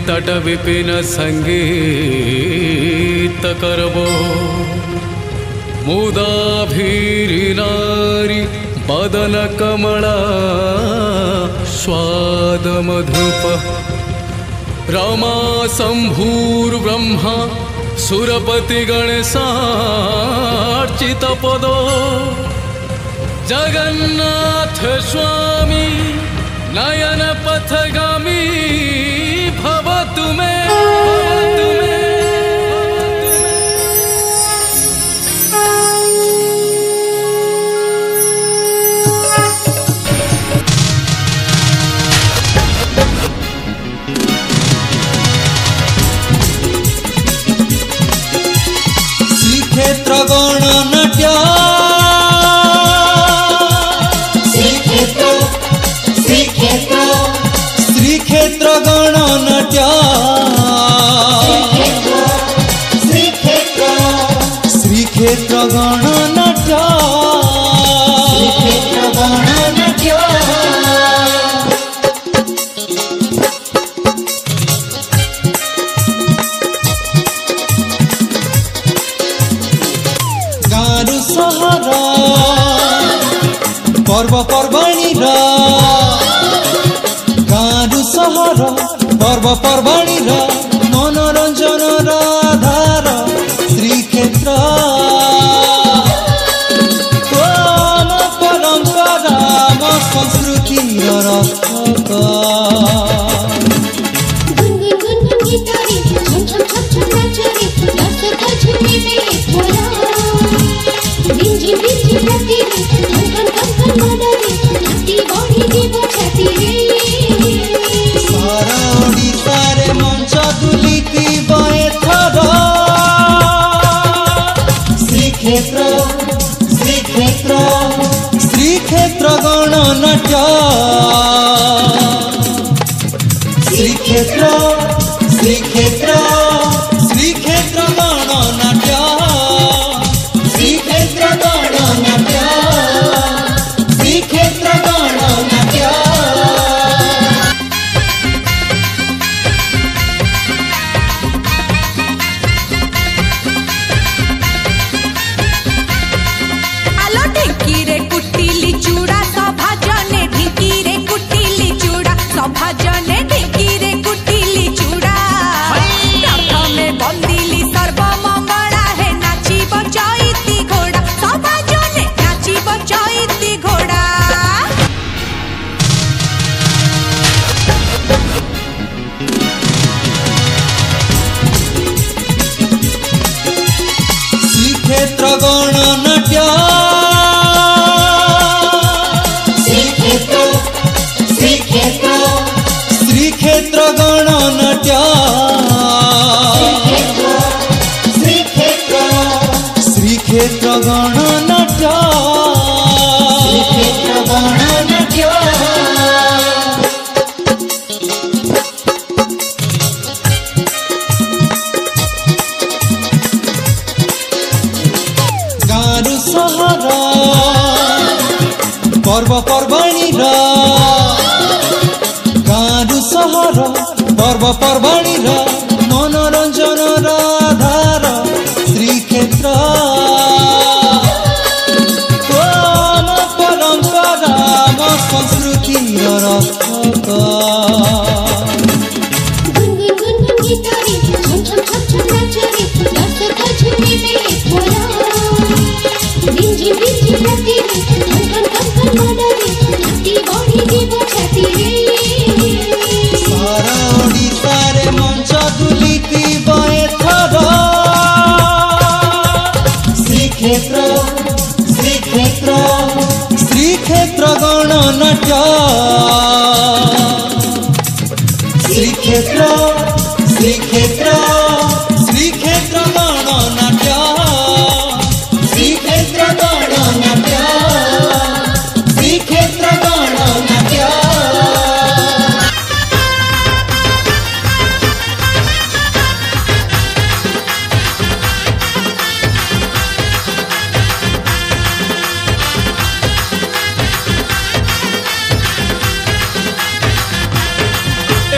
तट विपिन संगीत करबो मुदाभीरी नारी बदन कमला स्वाद मधुप रमा शंभुर्ब्रह्मा सुरपति गणेशार्चित पदो जगन्नाथ स्वामी नयन पथगामी भवतु मे श्रीक्षेत्र गणनाट्य श्रीक्षेत्र गणनाट्य श्रीक्षेत्र गणनाट्य गारु सहर पर्व पर्वाणी गारु सहर पर्व पर्वाणी मनोरंजन आधार श्रीक्षेत्र आम परंपरा आम संस्कृति रक्षक सारा ओडिशारे मंच दुलिकी बएथर श्रीक्षेत्र श्रीक्षेत्र श्रीक्षेत्र गणनाट्य श्रीक्षेत्र श्रीक्षेत्र श्रीक्षेत्र गणनाट्य श्रीक्षेत्र गणनाट्य श्रीक्षेत्र गणनाट्य श्रीक्षेत्र गणनाट्य श्रीक्षेत्र गणनाट्य श्रीक्षेत्र गणनाट्य गारु सहर पर्व पर्वाणी गारु सहर पर्व पर्वाणी मनोरंजन आधार श्रीक्षेत्र आम परंपरा आम संस्कृति रक्षक सारा ओडिशारे मंच दुलिकी बएथर श्रीक्षेत्र श्रीक्षेत्र श्रीक्षेत्र गणनाट्य श्रीक्षेत्र श्रीक्षेत्र श्रीक्षेत्र गणनाट्य श्रीक्षेत्र गणनाट्य श्रीक्षेत्र गणनाट्य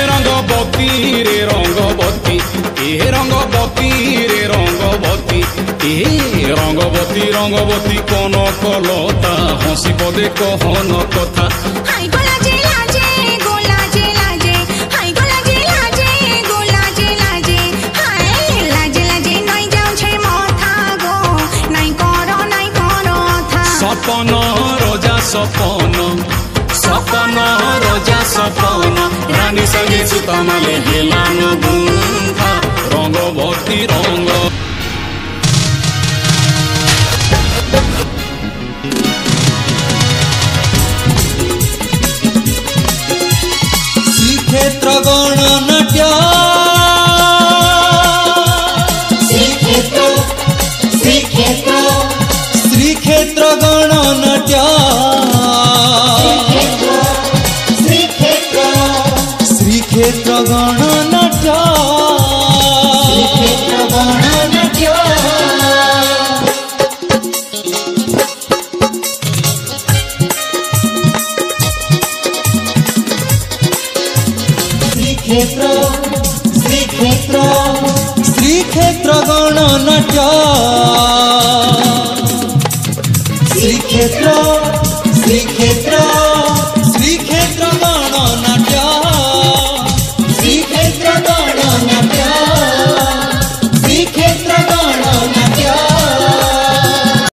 रंग बती रे ए रंगवती रे रंगवती ए रंगवती रंगवती कोन कलता हसी पदे कहन कथा हाय गोला जे लाजे गोला जे लाजे हाय गोला जे लाजे गोला जे लाजे हाय लाजे लाजे नई जाऊ छे माथा गो নাই করো থা सपन रोजा सपन सपन रोजा सपन रानी संगे सुतमाले हेलानो गुंथा रंगवती रंग श्रीक्षेत्र गणनाट्य श्रीक्षेत्र श्रीक्षेत्र श्रीक्षेत्र गणनाट्य श्रीक्षेत्र श्रीक्षेत्र गणनाट्य श्रीक्षेत्र गणनाट्य श्रीक्षेत्र श्रीक्षेत्र श्रीक्षेत्र गणनाट्य श्रीक्षेत्र श्रीक्षेत्र